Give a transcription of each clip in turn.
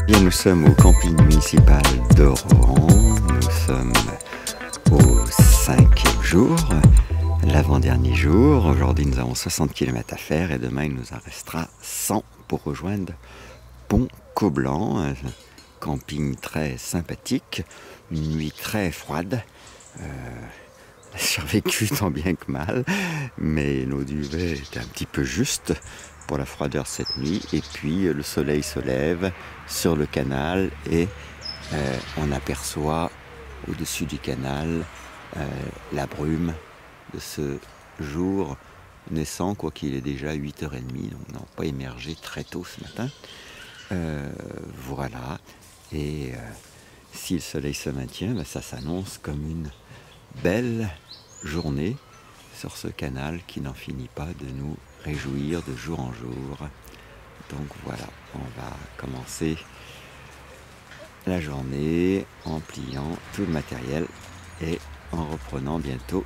Bien, nous sommes au camping municipal de Rohan. Nous sommes au 5e jour, l'avant-dernier jour. Aujourd'hui, nous avons 60 km à faire et demain, il nous en restera 100 pour rejoindre Pont-Coblan. Un camping très sympathique, une nuit très froide. On a survécu tant bien que mal, mais nos duvets étaient un petit peu justes pour la froideur cette nuit. Et puis le soleil se lève sur le canal et on aperçoit au-dessus du canal la brume de ce jour naissant, quoiqu'il est déjà 8h30, donc on n'a pas émergé très tôt ce matin. Voilà, et si le soleil se maintient, ben ça s'annonce comme une belle journée sur ce canal qui n'en finit pas de nous réjouir de jour en jour. Donc voilà, on va commencer la journée en pliant tout le matériel et en reprenant bientôt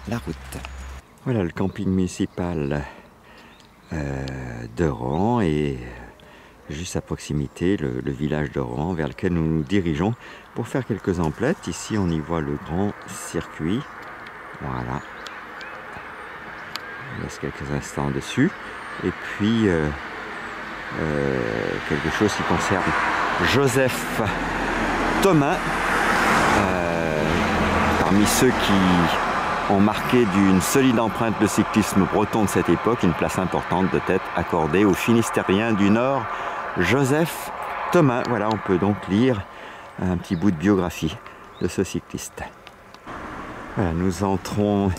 la route. Voilà le camping municipal de Rohan et juste à proximité le village de Rohan vers lequel nous nous dirigeons pour faire quelques emplettes. Ici on y voit le grand circuit. Voilà. On laisse quelques instants dessus. Et puis quelque chose qui concerne Joseph Thomas, parmi ceux qui ont marqué d'une solide empreinte le cyclisme breton de cette époque, une place importante de tête accordée au Finistérien du Nord, Joseph Thomas. Voilà, on peut donc lire un petit bout de biographie de ce cycliste. Voilà, nous entrons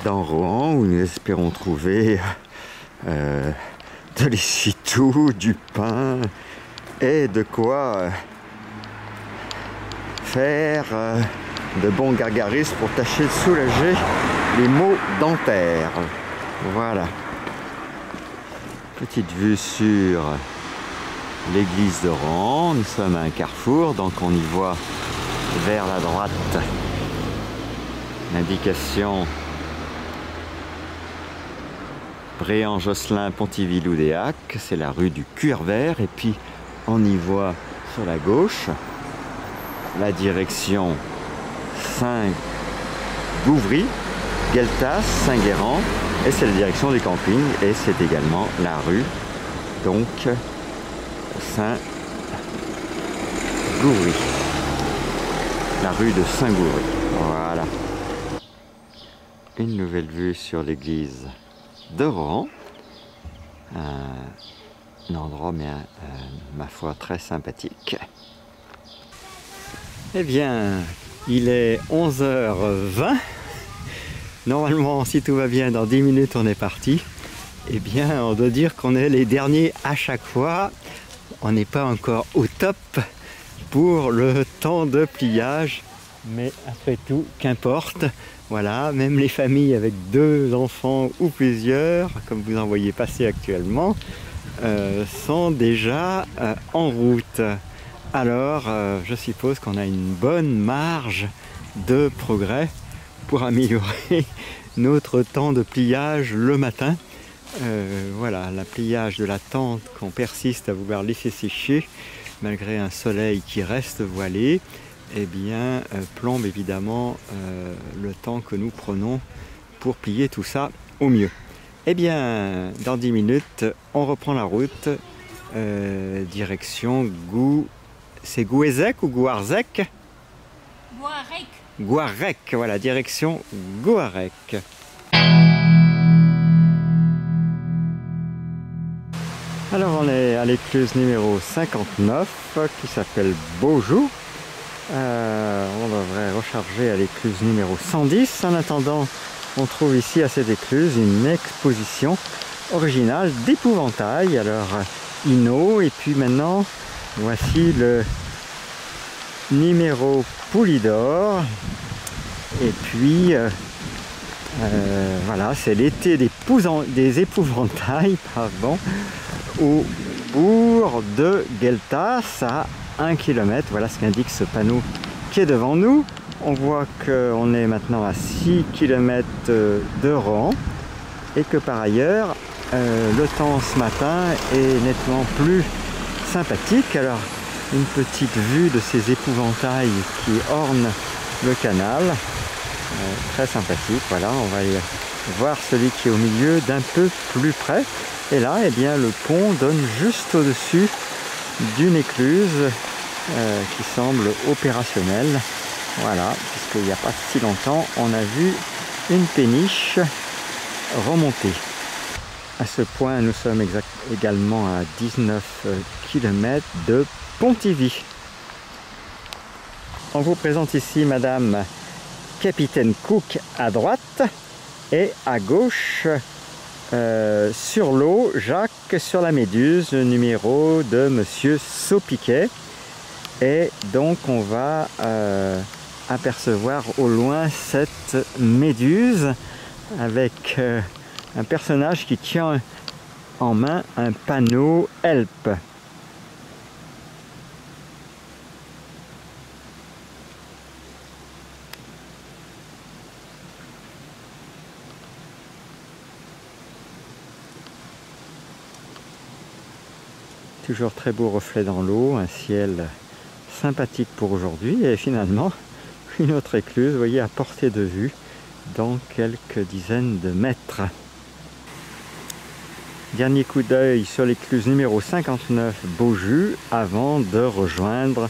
dans Rohan où nous espérons trouver de l'essuie-tout, du pain et de quoi faire de bons gargarismes pour tâcher de soulager les maux dentaires. Voilà. Petite vue sur l'église de Rohan. Nous sommes à un carrefour, donc on y voit vers la droite l'indication Bréant-Josselin, Pontivy-Loudéac, c'est la rue du Cuir Vert, et puis on y voit sur la gauche la direction Saint-Gouvry, Gueltas, Saint-Guérand, et c'est la direction du camping, et c'est également la rue donc Saint-Gouvry, la rue de Saint-Gouvry. Voilà. Une nouvelle vue sur l'église de Rohan, un endroit bien, ma foi, très sympathique. Eh bien, il est 11h20. Normalement, si tout va bien, dans 10 minutes, on est parti. Eh bien, on doit dire qu'on est les derniers à chaque fois. On n'est pas encore au top pour le temps de pliage, mais après tout, qu'importe. Voilà, même les familles avec 2 enfants ou plusieurs, comme vous en voyez passer actuellement, sont déjà en route. Alors, je suppose qu'on a une bonne marge de progrès pour améliorer notre temps de pliage le matin. Voilà, le pliage de la tente qu'on persiste à vouloir laisser sécher, malgré un soleil qui reste voilé, eh bien, plombe évidemment le temps que nous prenons pour plier tout ça au mieux. Eh bien, dans 10 minutes, on reprend la route, direction c'est Gouézec ou Gouarzec? Gouarec. Gouarec, voilà, direction Gouarec. Alors, on est à l'écluse numéro 59 qui s'appelle Beaujou. On devrait recharger à l'écluse numéro 110. En attendant, on trouve ici à cette écluse une exposition originale d'épouvantail. Alors, Inno, et puis maintenant, voici le numéro Poulidor. Et puis, voilà, c'est l'été des épouvantails, pardon, au bourg de Gueltas, à 1 km. Voilà ce qu'indique ce panneau qui est devant nous. On voit qu'on est maintenant à 6 km de Rohan et que par ailleurs le temps ce matin est nettement plus sympathique. Alors, une petite vue de ces épouvantails qui ornent le canal. Très sympathique. Voilà, on va aller voir celui qui est au milieu d'un peu plus près. Et là, eh bien, le pont donne juste au-dessus d'une écluse qui semble opérationnelle. Voilà, puisqu'il n'y a pas si longtemps, on a vu une péniche remonter. À ce point, nous sommes également à 19 km de Pontivy. On vous présente ici Madame Capitaine Cook à droite et à gauche sur l'eau, Jacques sur la Méduse, le numéro de Monsieur Saupiquet. Et donc on va apercevoir au loin cette méduse avec un personnage qui tient en main un panneau Help. Toujours très beau reflet dans l'eau, un ciel sympathique pour aujourd'hui et finalement une autre écluse, vous voyez, à portée de vue dans quelques dizaines de mètres. Dernier coup d'œil sur l'écluse numéro 59 Beaujus avant de rejoindre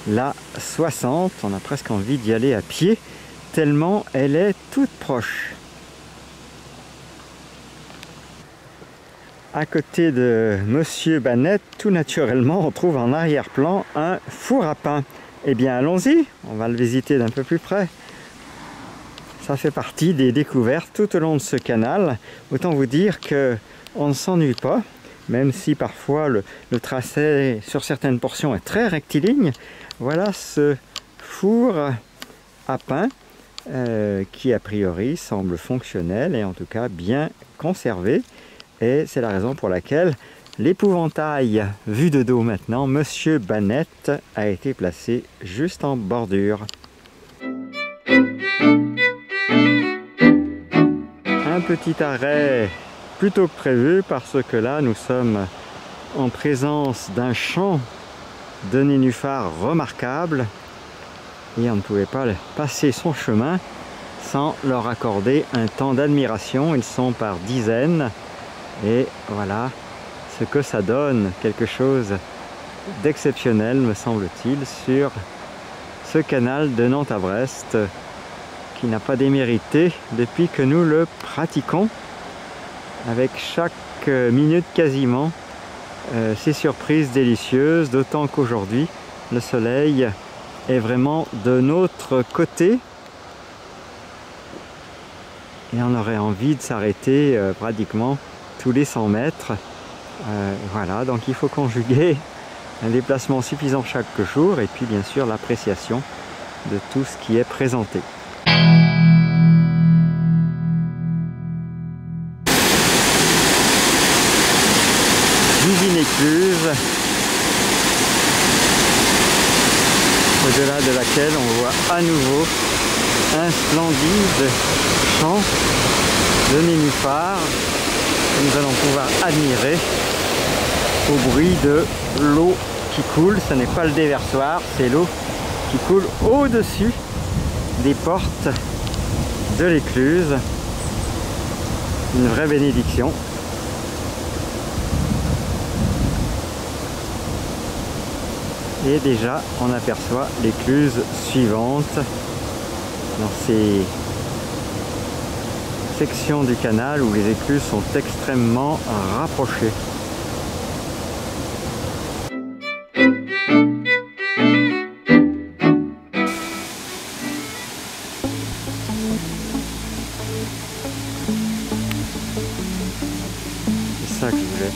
la 60. On a presque envie d'y aller à pied tellement elle est toute proche. À côté de Monsieur Banette, tout naturellement, on trouve en arrière-plan un four à pain. Eh bien, allons-y, on va le visiter d'un peu plus près. Ça fait partie des découvertes tout au long de ce canal. Autant vous dire qu'on ne s'ennuie pas, même si parfois le tracé sur certaines portions est très rectiligne. Voilà ce four à pain qui a priori semble fonctionnel et en tout cas bien conservé. Et c'est la raison pour laquelle l'épouvantail vu de dos maintenant, Monsieur Banette, a été placé juste en bordure. Un petit arrêt plutôt que prévu parce que là nous sommes en présence d'un champ de nénuphars remarquable et on ne pouvait pas passer son chemin sans leur accorder un temps d'admiration. Ils sont par dizaines. Et voilà ce que ça donne, quelque chose d'exceptionnel me semble-t-il sur ce canal de Nantes à Brest qui n'a pas démérité depuis que nous le pratiquons avec chaque minute quasiment ces surprises délicieuses, d'autant qu'aujourd'hui le soleil est vraiment de notre côté et on aurait envie de s'arrêter pratiquement tous les 100 mètres. Voilà, donc il faut conjuguer un déplacement suffisant chaque jour et puis bien sûr l'appréciation de tout ce qui est présenté. Usine écluse, au-delà de laquelle on voit à nouveau un splendide champ de nénuphars. Nous allons pouvoir admirer au bruit de l'eau qui coule. Ce n'est pas le déversoir, c'est l'eau qui coule au-dessus des portes de l'écluse. Une vraie bénédiction. Et déjà, on aperçoit l'écluse suivante dans ces section du canal où les écluses sont extrêmement rapprochées. C'est ça que je voulais.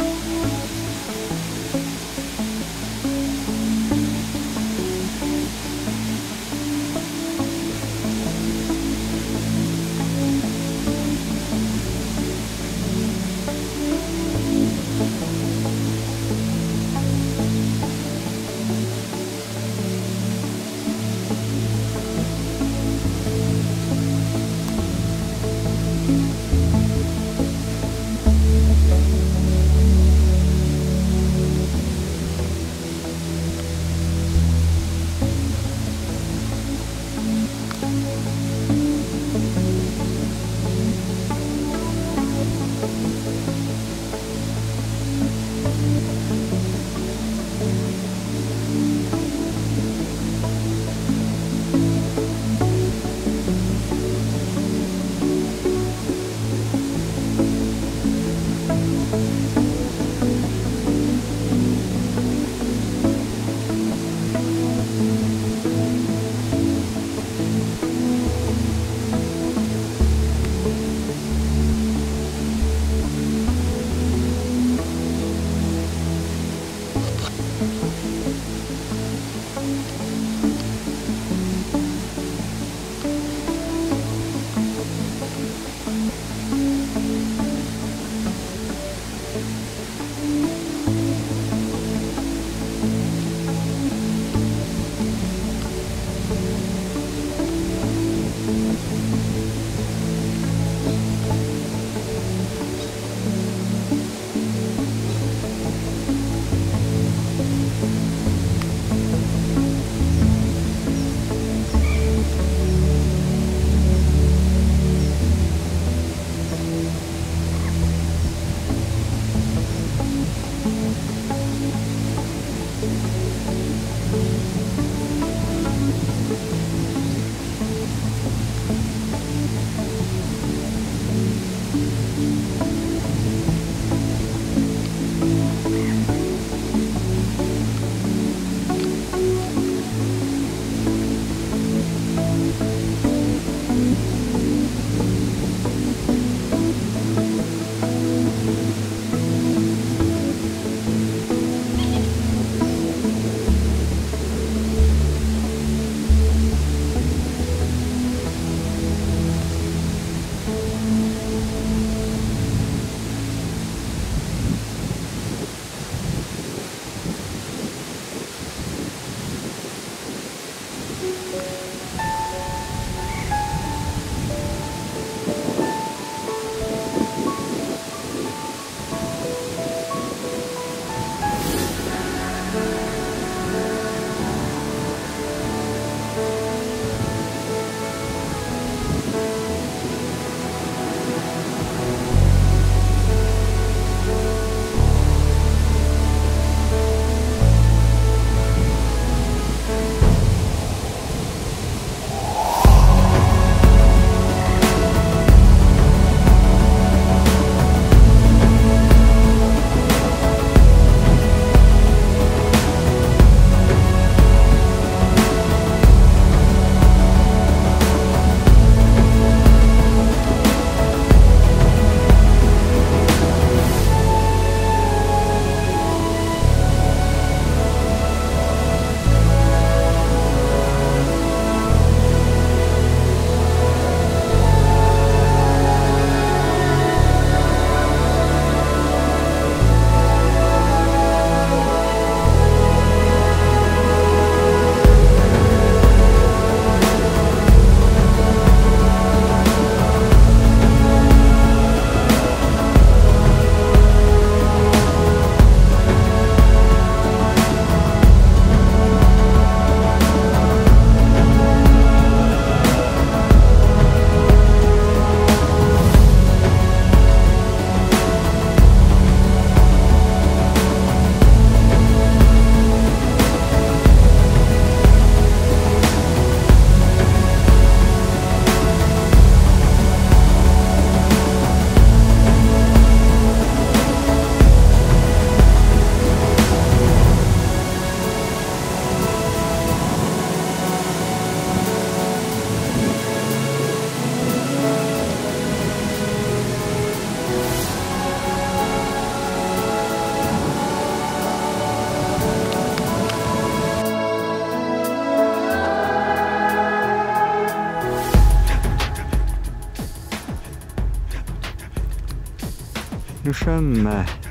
Nous sommes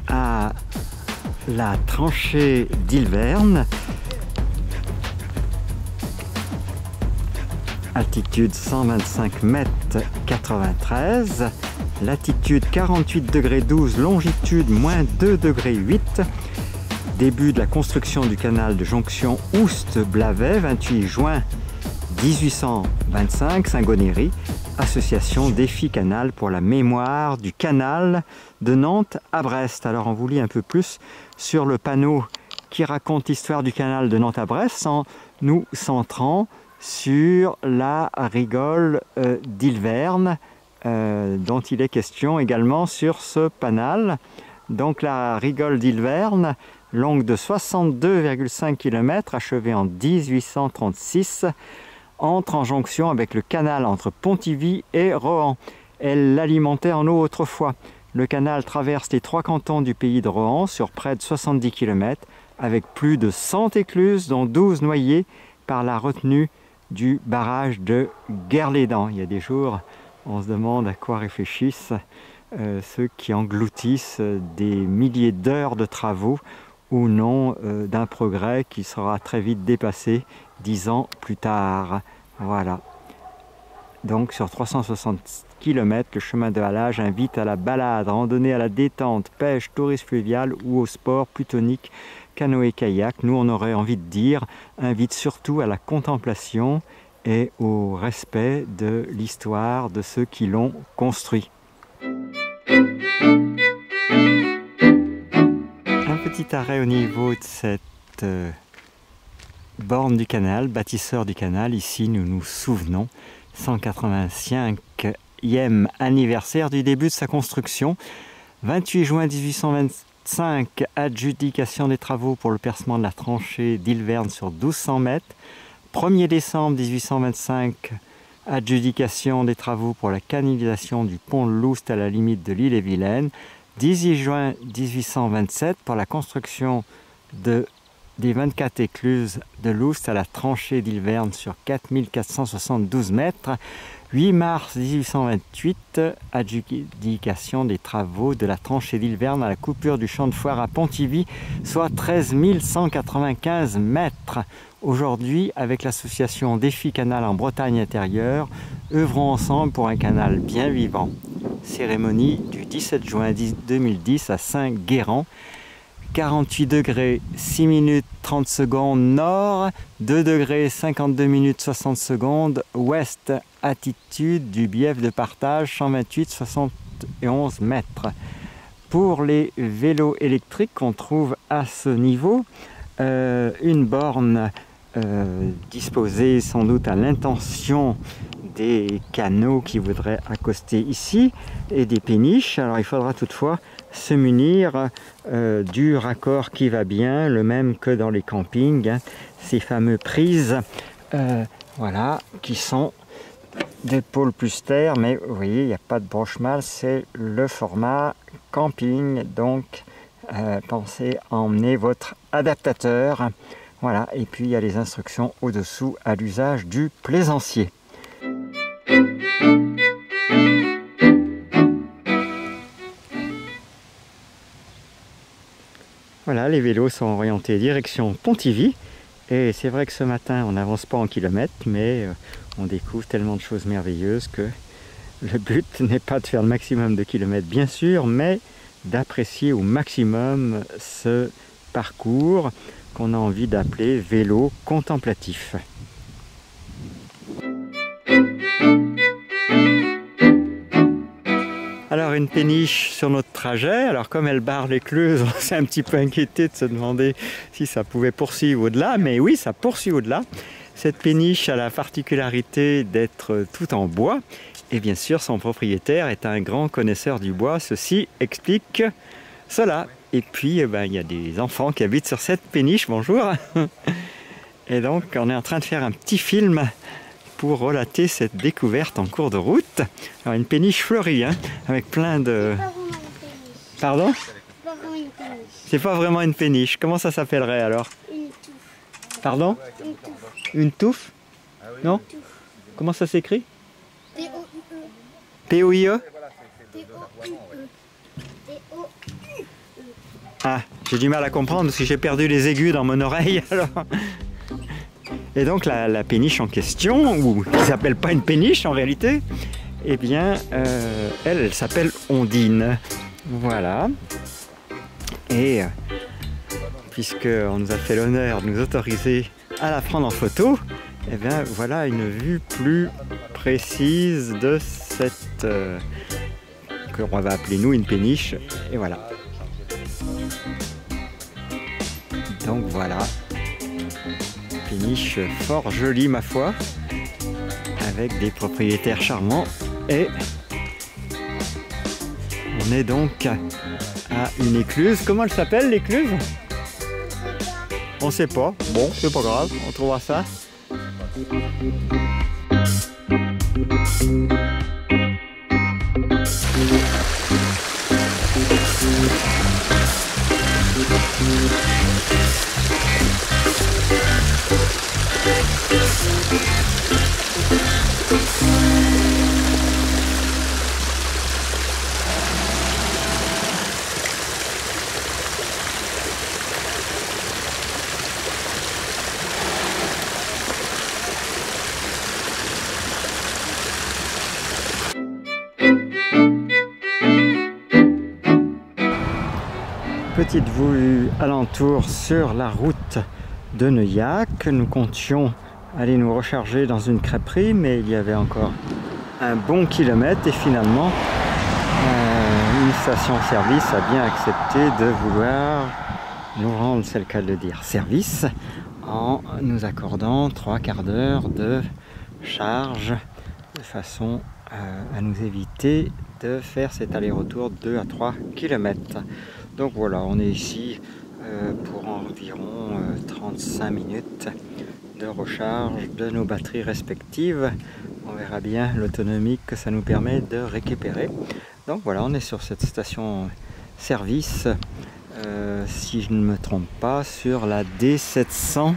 à la tranchée d'Ilverne, altitude 125 mètres 93, latitude 48 degrés 12, longitude moins 2 degrés 8. Début de la construction du canal de jonction Oust-Blavet, 28 juin 1825, Saint-Gonéry, association Défi Canal pour la mémoire du canal de Nantes à Brest. Alors on vous lit un peu plus sur le panneau qui raconte l'histoire du canal de Nantes à Brest en nous centrant sur la rigole d'Ilverne, dont il est question également sur ce panel. Donc la rigole d'Ilverne, longue de 62,5 km, achevée en 1836, entre en jonction avec le canal entre Pontivy et Rohan. Elle l'alimentait en eau autrefois. Le canal traverse les 3 cantons du pays de Rohan sur près de 70 km, avec plus de 100 écluses, dont 12 noyées par la retenue du barrage de Guerlédan. Il y a des jours, on se demande à quoi réfléchissent ceux qui engloutissent des milliers d'heures de travaux ou non d'un progrès qui sera très vite dépassé 10 ans plus tard. Voilà. Donc sur 360 km, le chemin de halage invite à la balade, randonnée à la détente, pêche, tourisme fluvial ou au sport plutonique, canoë-kayak. Nous, on aurait envie de dire, invite surtout à la contemplation et au respect de l'histoire de ceux qui l'ont construit. Un petit arrêt au niveau de cette borne du canal, bâtisseur du canal. Ici, nous nous souvenons, 185e anniversaire du début de sa construction. 28 juin 1825, adjudication des travaux pour le percement de la tranchée d'Ilverne sur 1200 mètres. 1er décembre 1825, adjudication des travaux pour la canalisation du pont de Loust à la limite de l'Ille-et-Vilaine. 18 juin 1827 pour la construction des 24 écluses de Loust à la tranchée d'Ilverne sur 4472 mètres. 8 mars 1828, adjudication des travaux de la tranchée d'Ilverne à la coupure du champ de foire à Pontivy, soit 13 195 mètres. Aujourd'hui, avec l'association Défi Canal en Bretagne intérieure, œuvrons ensemble pour un canal bien vivant. Cérémonie du 17 juin 2010 à Saint-Guérand. 48 degrés 6 minutes 30 secondes nord, 2 degrés 52 minutes 60 secondes ouest, altitude du bief de partage 128,71 mètres. Pour les vélos électriques qu'on trouve à ce niveau, une borne disposée sans doute à l'intention des canots qui voudraient accoster ici et des péniches. Alors il faudra toutefois se munir du raccord qui va bien, le même que dans les campings, hein, ces fameux prises voilà, qui sont des pôles plus terre, mais vous voyez, il n'y a pas de branche-malle, c'est le format camping, donc pensez à emmener votre adaptateur. Voilà, et puis il y a les instructions au-dessous à l'usage du plaisancier. Voilà, les vélos sont orientés direction Pontivy. Et c'est vrai que ce matin, on n'avance pas en kilomètres, mais on découvre tellement de choses merveilleuses que le but n'est pas de faire le maximum de kilomètres, bien sûr, mais d'apprécier au maximum ce parcours qu'on a envie d'appeler vélo contemplatif. Alors une péniche sur notre trajet, alors comme elle barre l'écluse, on s'est un petit peu inquiété de se demander si ça pouvait poursuivre au-delà, mais oui, ça poursuit au-delà. Cette péniche a la particularité d'être tout en bois, et bien sûr son propriétaire est un grand connaisseur du bois, ceci explique cela. Et puis il y a des enfants qui habitent sur cette péniche, bonjour. Et donc on est en train de faire un petit film pour relater cette découverte en cours de route. Alors une péniche fleurie, hein, avec plein de... Pardon ? C'est pas vraiment une péniche. Comment ça s'appellerait alors ? Une touffe. Pardon ? Une touffe. Une touffe ? Non ? Comment ça s'écrit ? T-O-U-E. P-O-I-E ? T-O-U-E. Ah, j'ai du mal à comprendre parce que j'ai perdu les aigus dans mon oreille alors. Et donc la péniche en question, ou qui s'appelle pas une péniche en réalité, eh bien elle s'appelle Ondine. Voilà. Et puisqu'on nous a fait l'honneur de nous autoriser à la prendre en photo, eh bien voilà une vue plus précise de cette qu'on va appeler nous une péniche. Et voilà. Donc voilà, péniche fort jolie ma foi, avec des propriétaires charmants. Et on est donc à une écluse. Comment elle s'appelle l'écluse? On sait pas. Bon, c'est pas grave, on trouvera ça. Petite vue alentour sur la route de Neuillac. Nous comptions aller nous recharger dans une crêperie, mais il y avait encore un bon kilomètre et finalement une station-service a bien accepté de vouloir nous rendre, c'est le cas de le dire, service en nous accordant 3/4 d'heure de charge de façon à nous éviter de faire cet aller-retour 2 à 3 km. Donc voilà, on est ici pour environ 35 minutes de recharge de nos batteries respectives. On verra bien l'autonomie que ça nous permet de récupérer. Donc voilà, on est sur cette station service, si je ne me trompe pas, sur la D785,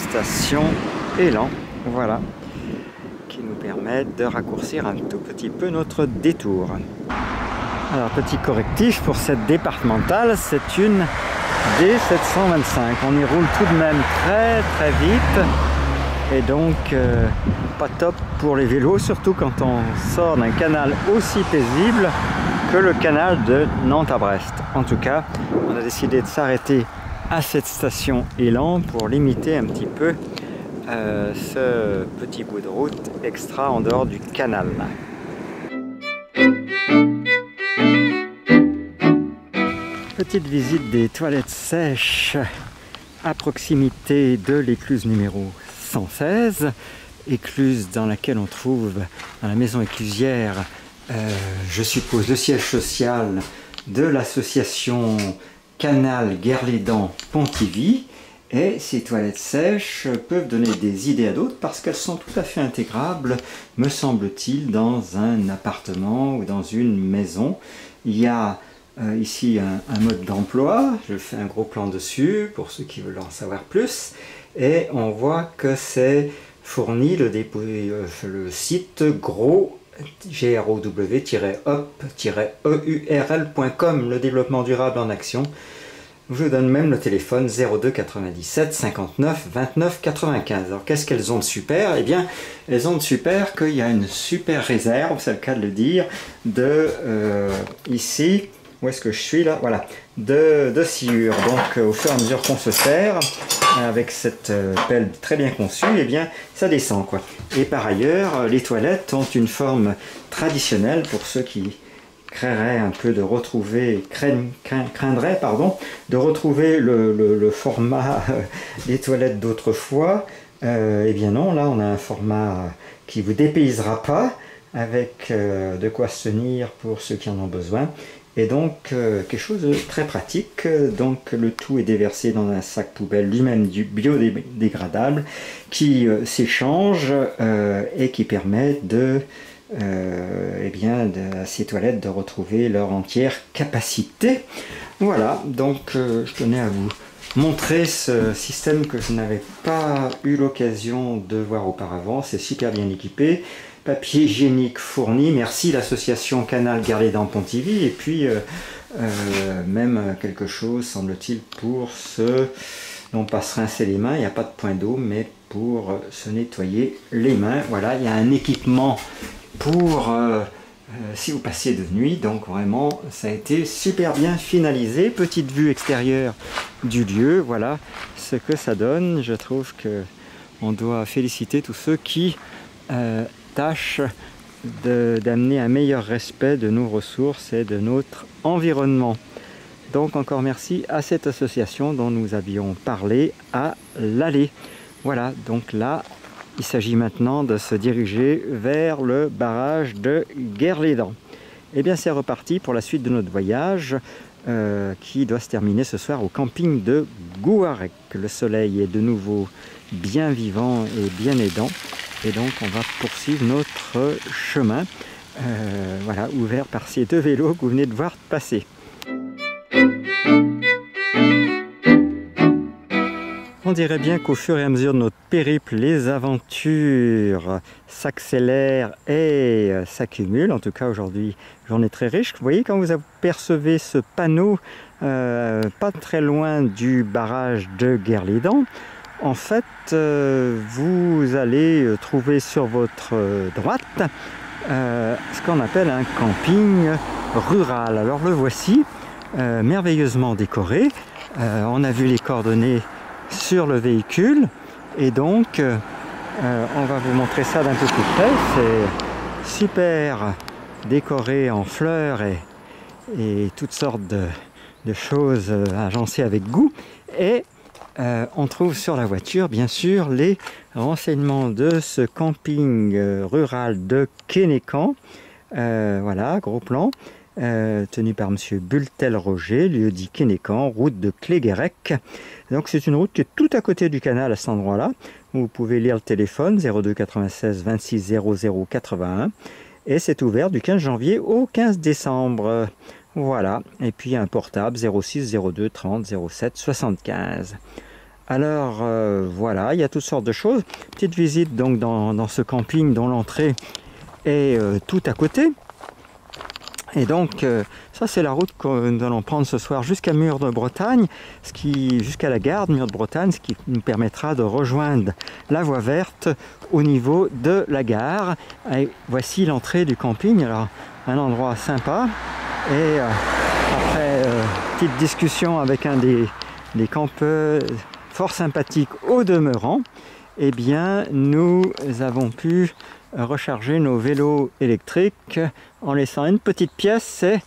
station Élan. Voilà, qui nous permet de raccourcir un tout petit peu notre détour. Alors petit correctif pour cette départementale, c'est une D725. On y roule tout de même très vite et donc pas top pour les vélos, surtout quand on sort d'un canal aussi paisible que le canal de Nantes à Brest. En tout cas, on a décidé de s'arrêter à cette station Élan pour limiter un petit peu ce petit bout de route extra en dehors du canal. Petite visite des toilettes sèches à proximité de l'écluse numéro 116, écluse dans laquelle on trouve, dans la maison éclusière, je suppose le siège social de l'association Canal Guerlédan Pontivy. Et ces toilettes sèches peuvent donner des idées à d'autres parce qu'elles sont tout à fait intégrables, me semble-t-il, dans un appartement ou dans une maison. Il y a ici un mode d'emploi, je fais un gros plan dessus pour ceux qui veulent en savoir plus, et on voit que c'est fourni le site grow-up-eurl.com, le développement durable en action. Je vous donne même le téléphone 02 97 59 29 95. Alors qu'est-ce qu'elles ont de super? Eh bien, elles ont de super qu'il y a une super réserve, c'est le cas de le dire, de ici. Où est-ce que je suis là? Voilà, de sciure. Donc au fur et à mesure qu'on se sert, avec cette pelle très bien conçue, eh bien ça descend quoi. Et par ailleurs, les toilettes ont une forme traditionnelle pour ceux qui craindraient un peu de retrouver, de retrouver le format des toilettes d'autrefois. Eh bien non, là on a un format qui vous dépaysera pas, avec de quoi se tenir pour ceux qui en ont besoin. Et donc quelque chose de très pratique. Donc le tout est déversé dans un sac poubelle lui-même biodégradable qui s'échange et qui permet à ces toilettes de retrouver leur entière capacité. Voilà, donc je tenais à vous montrer ce système que je n'avais pas eu l'occasion de voir auparavant. C'est super bien équipé. papier hygiénique fourni. Merci l'association Canal Guerlédan-Pontivy. Et puis même quelque chose, semble-t-il, pour non pas se rincer les mains, il n'y a pas de point d'eau, mais pour se nettoyer les mains. Voilà, il y a un équipement pour si vous passiez de nuit, donc vraiment ça a été super bien finalisé. Petite vue extérieure du lieu, voilà ce que ça donne. Je trouve que on doit féliciter tous ceux qui tâchent d'amener un meilleur respect de nos ressources et de notre environnement. Donc encore merci à cette association dont nous avions parlé à l'aller. Voilà, donc là, il s'agit maintenant de se diriger vers le barrage de Guerlédan. Et bien c'est reparti pour la suite de notre voyage qui doit se terminer ce soir au camping de Gouarec. Le soleil est de nouveau bien vivant et bien aidant. Et donc on va poursuivre notre chemin, voilà, ouvert par ces deux vélos que vous venez de voir passer. On dirait bien qu'au fur et à mesure de notre périple, les aventures s'accélèrent et s'accumulent. En tout cas aujourd'hui, journée très riche. Vous voyez quand vous apercevez ce panneau pas très loin du barrage de Guerlédan, en fait vous allez trouver sur votre droite ce qu'on appelle un camping rural. Alors le voici, merveilleusement décoré. On a vu les coordonnées sur le véhicule et donc on va vous montrer ça d'un peu plus près. C'est super décoré en fleurs et toutes sortes de choses agencées avec goût, et on trouve sur la voiture bien sûr les renseignements de ce camping rural de Kénécan. Voilà, gros plan. Tenu par monsieur Bultel-Roger, lieu dit Kénécan, route de Cléguérec. Donc c'est une route qui est tout à côté du canal à cet endroit-là. Vous pouvez lire le téléphone 02 96 26 00 81 et c'est ouvert du 15 janvier au 15 décembre. Voilà, et puis un portable 06 02 30 07 75. Alors voilà, il y a toutes sortes de choses. Petite visite donc dans ce camping dont l'entrée est tout à côté. Et donc ça c'est la route que nous allons prendre ce soir jusqu'à Mur de Bretagne, jusqu'à la gare de Mur de Bretagne, ce qui nous permettra de rejoindre la voie verte au niveau de la gare. Et voici l'entrée du camping, alors un endroit sympa. Et après petite discussion avec un des campeurs fort sympathiques au demeurant, eh bien nous avons pu recharger nos vélos électriques en laissant une petite pièce. C'est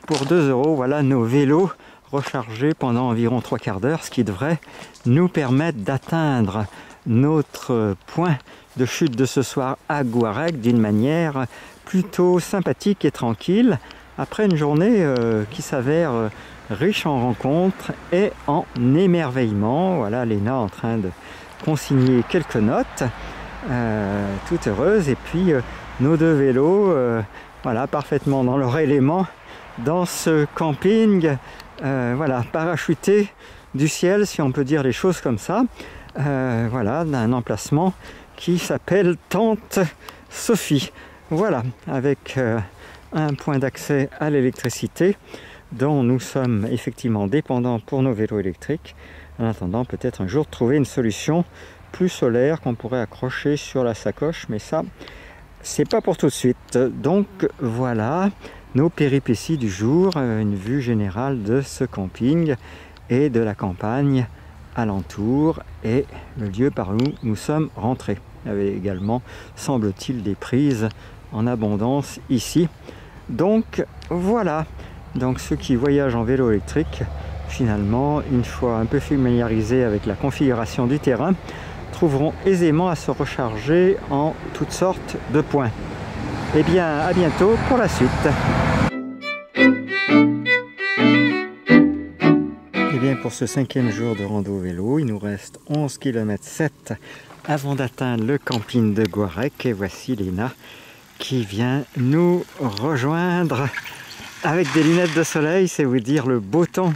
pour 2 €, voilà nos vélos rechargés pendant environ 3/4 d'heure, ce qui devrait nous permettre d'atteindre notre point de chute de ce soir à Gouarec d'une manière plutôt sympathique et tranquille, après une journée qui s'avère riche en rencontres et en émerveillement. Voilà Léna en train de consigner quelques notes. Toute heureuse, et puis nos deux vélos voilà, parfaitement dans leur élément dans ce camping, voilà, parachuté du ciel, si on peut dire les choses comme ça. Voilà, d'un emplacement qui s'appelle Tente Sophie. Voilà, avec un point d'accès à l'électricité dont nous sommes effectivement dépendants pour nos vélos électriques, en attendant peut-être un jour de trouver une solution plus solaire qu'on pourrait accrocher sur la sacoche, mais ça c'est pas pour tout de suite. Donc voilà nos péripéties du jour, une vue générale de ce camping et de la campagne alentour et le lieu par où nous sommes rentrés. Il y avait également, semble-t-il, des prises en abondance ici. Donc voilà, donc ceux qui voyagent en vélo électrique, finalement, une fois un peu familiarisés avec la configuration du terrain, trouveront aisément à se recharger en toutes sortes de points. Et bien à bientôt pour la suite. Et bien pour ce 5e jour de rando vélo, il nous reste 11 km 7 avant d'atteindre le camping de Gouarec, et voici Léna qui vient nous rejoindre avec des lunettes de soleil. C'est vous dire le beau temps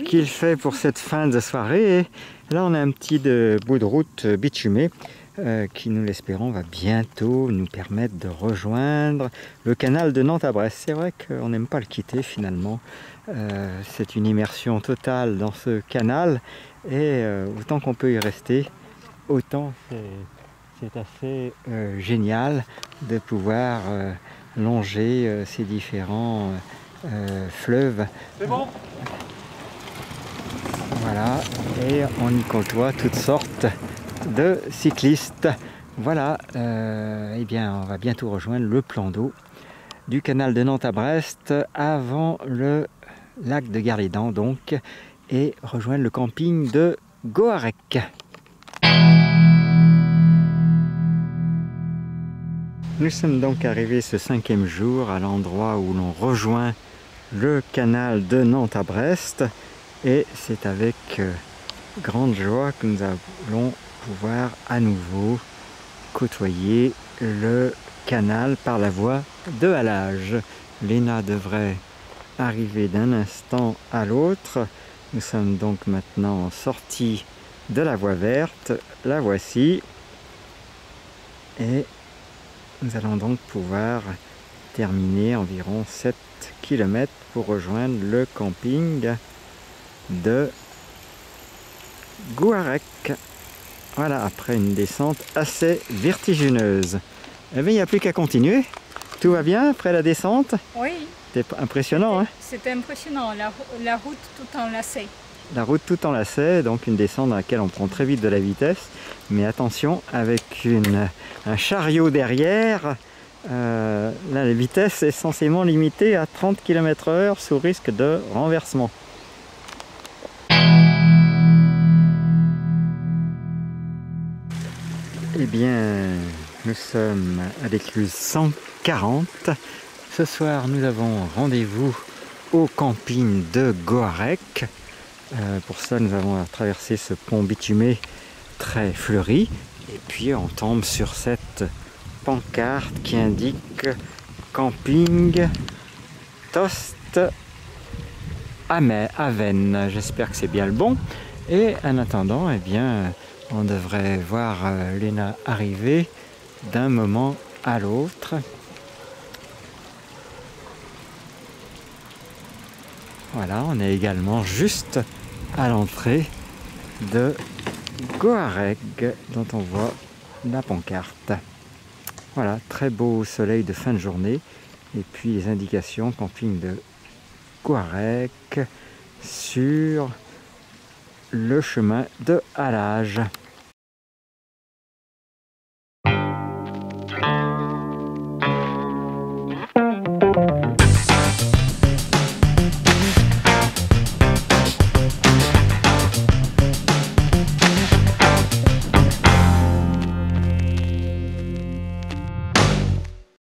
qu'il fait pour cette fin de soirée. Et là on a un petit bout de route bitumé qui, nous l'espérons, va bientôt nous permettre de rejoindre le canal de Nantes à Brest. C'est vrai qu'on n'aime pas le quitter finalement. C'est une immersion totale dans ce canal et autant qu'on peut y rester, autant c'est assez génial de pouvoir longer ces différents fleuves. C'est bon. Voilà, et on y côtoie toutes sortes de cyclistes. Voilà, eh bien on va bientôt rejoindre le plan d'eau du canal de Nantes à Brest avant le lac de Garlédan donc, et rejoindre le camping de Goarec. Nous sommes donc arrivés ce 5e jour à l'endroit où l'on rejoint le canal de Nantes à Brest, et c'est avec grande joie que nous allons pouvoir à nouveau côtoyer le canal par la voie de halage. Léna devrait arriver d'un instant à l'autre. Nous sommes donc maintenant sortis de la voie verte, la voici, et nous allons donc pouvoir terminer environ 7 km pour rejoindre le camping de Goarec. Voilà, après une descente assez vertigineuse. Eh bien, il n'y a plus qu'à continuer. Tout va bien après la descente? Oui. C'était impressionnant, hein? C'était impressionnant, la route tout enlacée. La route tout enlacée, donc une descente dans laquelle on prend très vite de la vitesse. Mais attention, avec un chariot derrière, là, la vitesse est censément limitée à 30 km/h sous risque de renversement. Eh bien, nous sommes à l'écluse 140. Ce soir, nous avons rendez-vous au camping de Goarec. Pour ça, nous avons traversé ce pont bitumé très fleuri. Et puis, on tombe sur cette pancarte qui indique camping Tost Aven. J'espère que c'est bien le bon. Et en attendant, eh bien, on devrait voir Léna arriver d'un moment à l'autre. Voilà, on est également juste à l'entrée de Goarec, dont on voit la pancarte. Voilà, très beau soleil de fin de journée. Et puis les indications camping de Goarec sur le chemin de halage.